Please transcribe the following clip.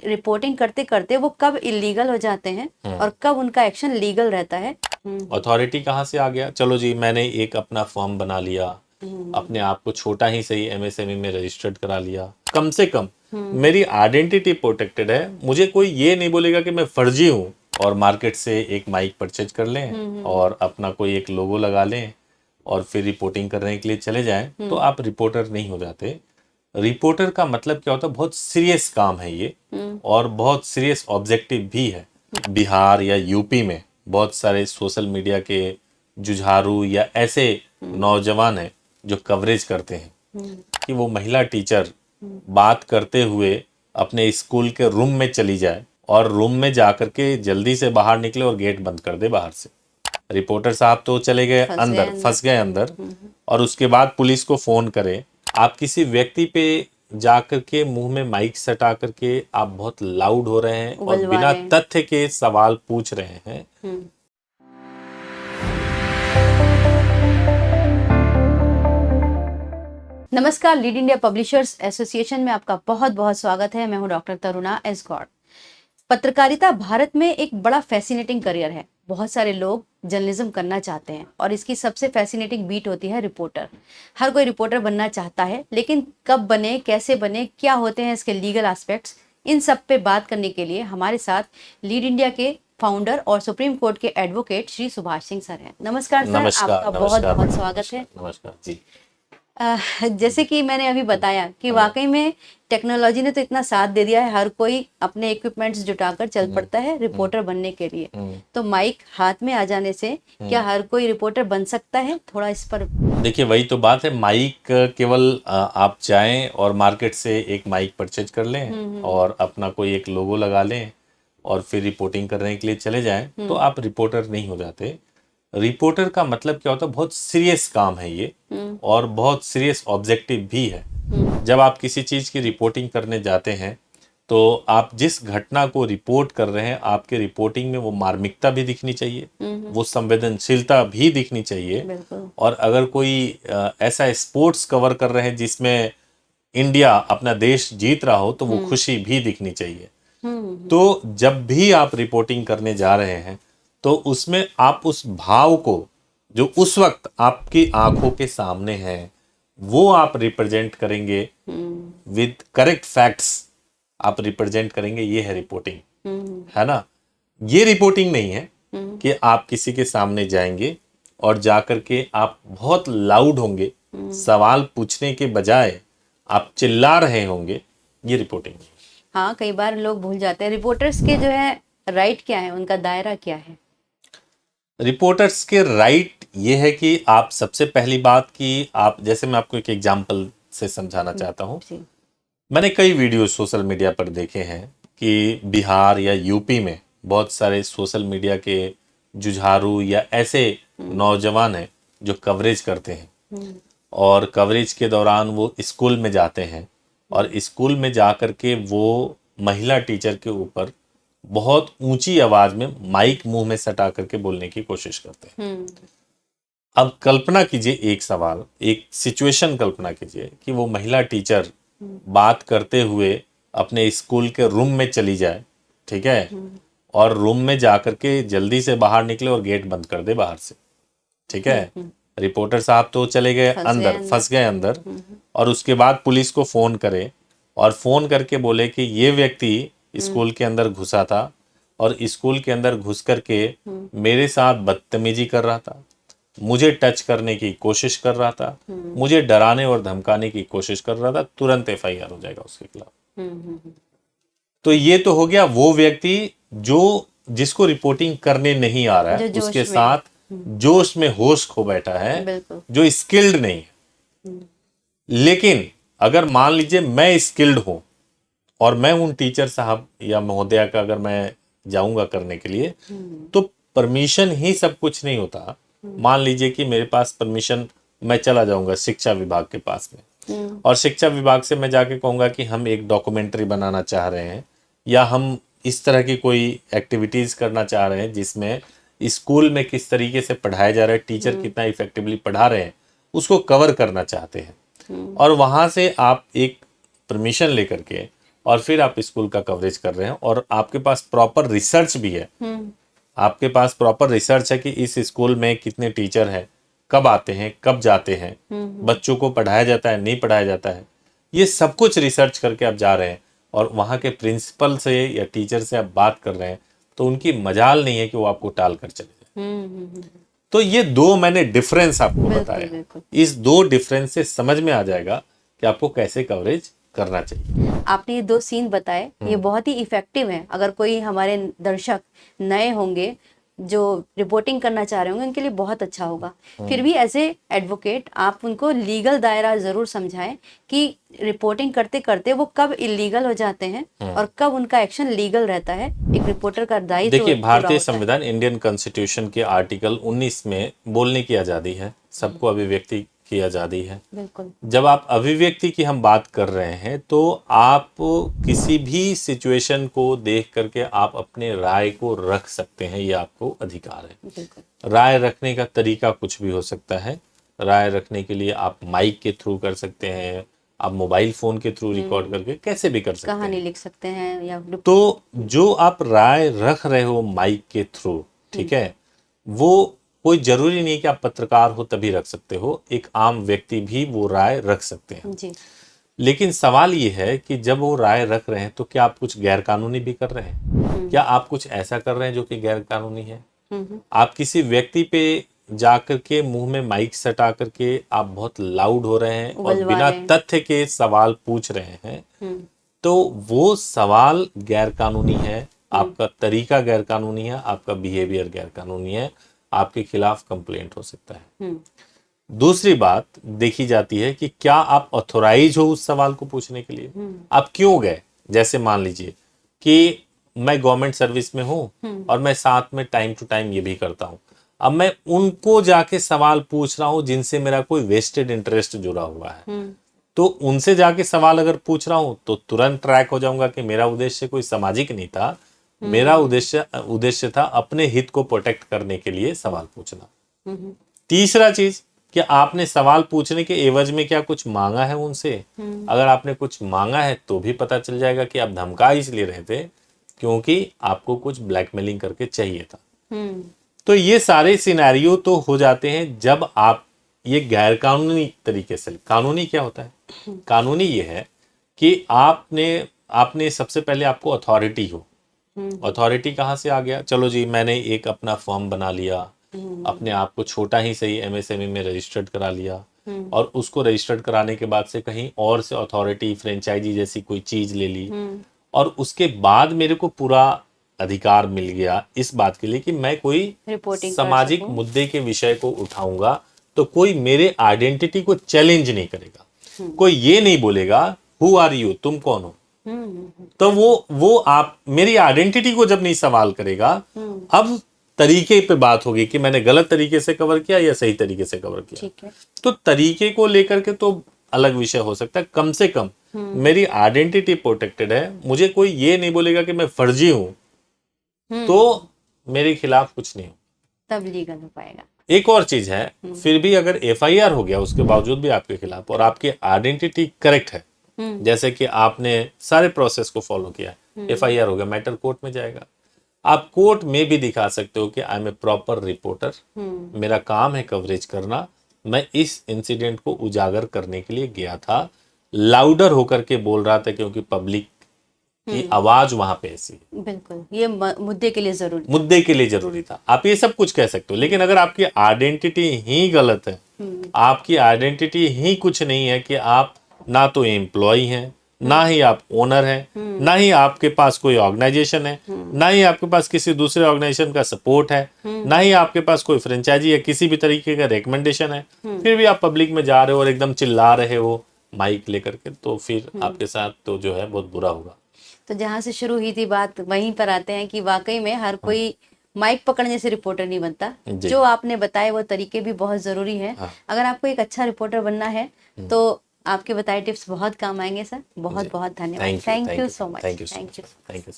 Reporting करते करते वो कब इलीगल हो जाते हैं और कब उनका एक्शन लीगल रहता है। अथॉरिटी कहाँ से आ गया? चलो जी, मैंने एक अपना फर्म बना लिया, अपने आप को छोटा ही सही एमएसएमई में रजिस्टर्ड करा लिया, कम से कम मेरी आइडेंटिटी प्रोटेक्टेड है। मुझे कोई ये नहीं बोलेगा कि मैं फर्जी हूँ। और मार्केट से एक माइक परचेज कर लें और अपना कोई एक लोगो लगा लें और फिर रिपोर्टिंग करने के लिए चले जाएं, तो आप रिपोर्टर नहीं हो जाते। रिपोर्टर का मतलब क्या होता है? बहुत सीरियस काम है ये, और बहुत सीरियस ऑब्जेक्टिव भी है। बिहार या यूपी में बहुत सारे सोशल मीडिया के जुझारू या ऐसे नौजवान हैं जो कवरेज करते हैं कि वो महिला टीचर बात करते हुए अपने स्कूल के रूम में चली जाए और रूम में जाकर के जल्दी से बाहर निकले और गेट बंद कर दे बाहर से। रिपोर्टर साहब तो चले गए अंदर, फंस गए अंदर, और उसके बाद पुलिस को फोन करे। आप किसी व्यक्ति पे जाकर के मुंह में माइक सटा करके आप बहुत लाउड हो रहे हैं और बिना तथ्य के सवाल पूछ रहे हैं। नमस्कार, लीड इंडिया पब्लिशर्स एसोसिएशन में आपका बहुत बहुत स्वागत है। मैं हूं डॉक्टर तरुणा एस गौड़। पत्रकारिता भारत में एक बड़ा फैसिनेटिंग करियर है। बहुत सारे लोग जर्नलिज्म करना चाहते हैं और इसकी सबसे फैसिनेटिंग बीट होती है रिपोर्टर। हर कोई रिपोर्टर बनना चाहता है, लेकिन कब बने, कैसे बने, क्या होते हैं इसके लीगल एस्पेक्ट्स, इन सब पे बात करने के लिए हमारे साथ लीड इंडिया के फाउंडर और सुप्रीम कोर्ट के एडवोकेट श्री सुभाष सिंह सर हैं। नमस्कार सर, आपका बहुत बहुत स्वागत है। नमस्कार जी। जैसे कि मैंने अभी बताया कि वाकई में टेक्नोलॉजी ने तो इतना साथ दे दिया है, हर कोई अपने इक्विपमेंट्स जुटाकर चल पड़ता है रिपोर्टर बनने के लिए। तो माइक हाथ में आ जाने से क्या हर कोई रिपोर्टर बन सकता है? थोड़ा इस पर देखिए, वही तो बात है। माइक केवल आप जाएं और मार्केट से एक माइक परचेज कर लें और अपना कोई एक लोगो लगा लें और फिर रिपोर्टिंग करने के लिए चले जाएं, तो आप रिपोर्टर नहीं हो जाते। रिपोर्टर का मतलब क्या होता है? बहुत सीरियस काम है ये, और बहुत सीरियस ऑब्जेक्टिव भी है। जब आप किसी चीज की रिपोर्टिंग करने जाते हैं तो आप जिस घटना को रिपोर्ट कर रहे हैं, आपके रिपोर्टिंग में वो मार्मिकता भी दिखनी चाहिए, वो संवेदनशीलता भी दिखनी चाहिए। और अगर कोई ऐसा स्पोर्ट्स कवर कर रहे हैं जिसमें इंडिया, अपना देश जीत रहा हो, तो वो खुशी भी दिखनी चाहिए। तो जब भी आप रिपोर्टिंग करने जा रहे हैं तो उसमें आप उस भाव को जो उस वक्त आपकी आंखों के सामने है वो आप रिप्रेजेंट करेंगे विद करेक्ट फैक्ट्स। आप रिप्रेजेंट करेंगे, ये है रिपोर्टिंग, है ना? ये रिपोर्टिंग नहीं है कि आप किसी के सामने जाएंगे और जाकर के आप बहुत लाउड होंगे, सवाल पूछने के बजाय आप चिल्ला रहे होंगे। ये रिपोर्टिंग नहीं। हाँ, कई बार लोग भूल जाते हैं रिपोर्टर्स के जो है राइट क्या है, उनका दायरा क्या है। रिपोर्टर्स के राइट ये है कि आप सबसे पहली बात कि आप, जैसे मैं आपको एक एग्जांपल से समझाना चाहता हूँ। मैंने कई वीडियो सोशल मीडिया पर देखे हैं कि बिहार या यूपी में बहुत सारे सोशल मीडिया के जुझारू या ऐसे नौजवान हैं जो कवरेज करते हैं, और कवरेज के दौरान वो स्कूल में जाते हैं और स्कूल में जाकर के वो महिला टीचर के ऊपर बहुत ऊंची आवाज में माइक मुंह में सटा करके बोलने की कोशिश करते हैं। अब कल्पना कीजिए, एक सवाल, एक सिचुएशन कल्पना कीजिए कि वो महिला टीचर बात करते हुए अपने स्कूल के रूम में चली जाए, ठीक है, और रूम में जाकर के जल्दी से बाहर निकले और गेट बंद कर दे बाहर से, ठीक है। रिपोर्टर साहब तो चले गए अंदर, फंस गए अंदर, और उसके बाद पुलिस को फोन करे और फोन करके बोले कि ये व्यक्ति स्कूल के अंदर घुसा था और स्कूल के अंदर घुस करके मेरे साथ बदतमीजी कर रहा था, मुझे टच करने की कोशिश कर रहा था, मुझे डराने और धमकाने की कोशिश कर रहा था, तुरंत एफआईआर हो जाएगा उसके खिलाफ। तो ये तो हो गया वो व्यक्ति जो जिसको रिपोर्टिंग करने नहीं आ रहा है, उसके साथ जोश में होश खो बैठा है, जो स्किल्ड नहीं है। लेकिन अगर मान लीजिए मैं स्किल्ड हूं और मैं उन टीचर साहब या महोदया का अगर मैं जाऊंगा करने के लिए, तो परमिशन ही सब कुछ नहीं होता। मान लीजिए कि मेरे पास परमिशन, मैं चला जाऊंगा शिक्षा विभाग के पास में, और शिक्षा विभाग से मैं जाके कहूंगा कि हम एक डॉक्यूमेंट्री बनाना चाह रहे हैं या हम इस तरह की कोई एक्टिविटीज करना चाह रहे हैं जिसमें स्कूल में किस तरीके से पढ़ाया जा रहा है, टीचर कितना इफेक्टिवली पढ़ा रहे हैं, उसको कवर करना चाहते हैं। और वहां से आप एक परमिशन लेकर के और फिर आप स्कूल का कवरेज कर रहे हैं और आपके पास प्रॉपर रिसर्च भी है। आपके पास प्रॉपर रिसर्च है कि इस स्कूल में कितने टीचर हैं, कब आते हैं, कब जाते हैं, बच्चों को पढ़ाया जाता है, नहीं पढ़ाया जाता है, ये सब कुछ रिसर्च करके आप जा रहे हैं और वहाँ के प्रिंसिपल से या टीचर से आप बात कर रहे हैं तो उनकी मजाल नहीं है कि वो आपको टाल कर चले जाए। तो ये दो मैंने डिफरेंस आपको बताया। इस दो डिफरेंस से समझ में आ जाएगा कि आपको कैसे कवरेज करना चाहिए। आपने ये 2 सीन बताए, ये बहुत ही इफेक्टिव हैं। अगर कोई हमारे दर्शक नए होंगे जो रिपोर्टिंग करना चाह रहे होंगे, उनके लिए बहुत अच्छा होगा। फिर भी एज ए एडवोकेट आप उनको लीगल दायरा जरूर समझाएं कि रिपोर्टिंग करते करते वो कब इलीगल हो जाते हैं और कब उनका एक्शन लीगल रहता है। एक रिपोर्टर का दायित्व देखिए, पूरा भारतीय होता है। संविधान, इंडियन कॉन्स्टिट्यूशन के आर्टिकल 19 में बोलने की आजादी है, सबको अभिव्यक्ति की आजादी है। बिल्कुल। जब आप अभिव्यक्ति की हम बात कर रहे हैं तो आप किसी भी सिचुएशन को देख करके आप अपने राय को रख सकते हैं, ये आपको अधिकार है। बिल्कुल। राय रखने का तरीका कुछ भी हो सकता है। राय रखने के लिए आप माइक के थ्रू कर सकते हैं, आप मोबाइल फोन के थ्रू रिकॉर्ड करके कैसे भी कर सकते हैं, कहानी लिख सकते हैं या तो जो आप राय रख रहे हो माइक के थ्रू, ठीक है, वो कोई जरूरी नहीं कि आप पत्रकार हो तभी रख सकते हो, एक आम व्यक्ति भी वो राय रख सकते हैं जी। लेकिन सवाल ये है कि जब वो राय रख रहे हैं तो क्या आप कुछ गैर कानूनी भी कर रहे हैं? क्या आप कुछ ऐसा कर रहे हैं जो कि गैर कानूनी है? आप किसी व्यक्ति पे जाकर के मुंह में माइक सटा करके आप बहुत लाउड हो रहे हैं और बिना तथ्य के सवाल पूछ रहे हैं, तो वो सवाल गैर कानूनी है, आपका तरीका गैर कानूनी है, आपका बिहेवियर गैर कानूनी है, आपके खिलाफ कंप्लेंट हो सकता है। दूसरी बात देखी जाती है कि क्या आप ऑथोराइज हो उस सवाल को पूछने के लिए, आप क्यों गए। जैसे मान लीजिए कि मैं गवर्नमेंट सर्विस में हूं और मैं साथ में टाइम टू टाइम ये भी करता हूं, अब मैं उनको जाके सवाल पूछ रहा हूं जिनसे मेरा कोई वेस्टेड इंटरेस्ट जुड़ा हुआ है, तो उनसे जाके सवाल अगर पूछ रहा हूं तो तुरंत ट्रैक हो जाऊंगा कि मेरा उद्देश्य कोई सामाजिक नहीं था, मेरा उद्देश्य था अपने हित को प्रोटेक्ट करने के लिए सवाल पूछना। तीसरा चीज कि आपने सवाल पूछने के एवज में क्या कुछ मांगा है उनसे। अगर आपने कुछ मांगा है तो भी पता चल जाएगा कि आप धमका इसलिए रहे थे क्योंकि आपको कुछ ब्लैकमेलिंग करके चाहिए था। तो ये सारे सिनेरियो तो हो जाते हैं जब आप ये गैर कानूनी तरीके से। कानूनी क्या होता है? कानूनी ये है कि आपने सबसे पहले आपको अथॉरिटी हो। अथॉरिटी कहाँ से आ गया? चलो जी, मैंने एक अपना फर्म बना लिया, अपने आप को छोटा ही सही एमएसएमई में रजिस्टर्ड करा लिया और उसको रजिस्टर्ड कराने के बाद से कहीं और से अथॉरिटी फ्रेंचाइजी जैसी कोई चीज ले ली और उसके बाद मेरे को पूरा अधिकार मिल गया इस बात के लिए कि मैं कोई सामाजिक मुद्दे के विषय को उठाऊंगा तो कोई मेरे आइडेंटिटी को चैलेंज नहीं करेगा, कोई ये नहीं बोलेगा हु आर यू, तुम कौन हो। तो वो आप मेरी आइडेंटिटी को जब नहीं सवाल करेगा, अब तरीके पे बात होगी कि मैंने गलत तरीके से कवर किया या सही तरीके से कवर किया। ठीक है। तो तरीके को लेकर के तो अलग विषय हो सकता है, कम से कम मेरी आइडेंटिटी प्रोटेक्टेड है, मुझे कोई ये नहीं बोलेगा कि मैं फर्जी हूं, तो मेरे खिलाफ कुछ नहीं हो, तब लीगल हो पाएगा। एक और चीज है, फिर भी अगर एफआईआर हो गया उसके बावजूद भी आपके खिलाफ और आपकी आइडेंटिटी करेक्ट है, जैसे कि आपने सारे प्रोसेस को फॉलो किया, एफआईआर हो गया, मैटर कोर्ट में जाएगा, आप कोर्ट में भी दिखा सकते हो कि I am a proper reporter, मेरा काम है कवरेज करना, मैं इस इंसिडेंट को उजागर करने के लिए गया था, लाउडर होकर के बोल रहा था क्योंकि पब्लिक की आवाज वहां पे ऐसी। बिल्कुल, ये मुद्दे के लिए जरूरी था। आप ये सब कुछ कह सकते हो, लेकिन अगर आपकी आइडेंटिटी ही गलत है, आपकी आइडेंटिटी ही कुछ नहीं है कि आप ना तो एम्प्लॉय हैं, ना ही आप ओनर हैं, ना ही आपके पास कोई ऑर्गेनाइजेशन है, ना ही आपके पास किसी दूसरे ऑर्गेनाइजेशन का सपोर्ट है, ना ही आपके पास कोई फ्रेंचाइजी या किसी भी तरीके का रिकमेंडेशन है, फिर भी आप पब्लिक में जा रहे हो और एकदम चिल्ला रहे हो माइक लेकर के, तो फिर आपके साथ तो जो है बहुत बुरा होगा। तो जहां से शुरू हुई थी बात वहीं पर आते हैं कि वाकई में हर कोई माइक पकड़ने से रिपोर्टर नहीं बनता। जो आपने बताए वो तरीके भी बहुत जरूरी है। अगर आपको एक अच्छा रिपोर्टर बनना है तो आपके बताए टिप्स बहुत काम आएंगे सर। बहुत बहुत धन्यवाद। Thank you so much. Thank you.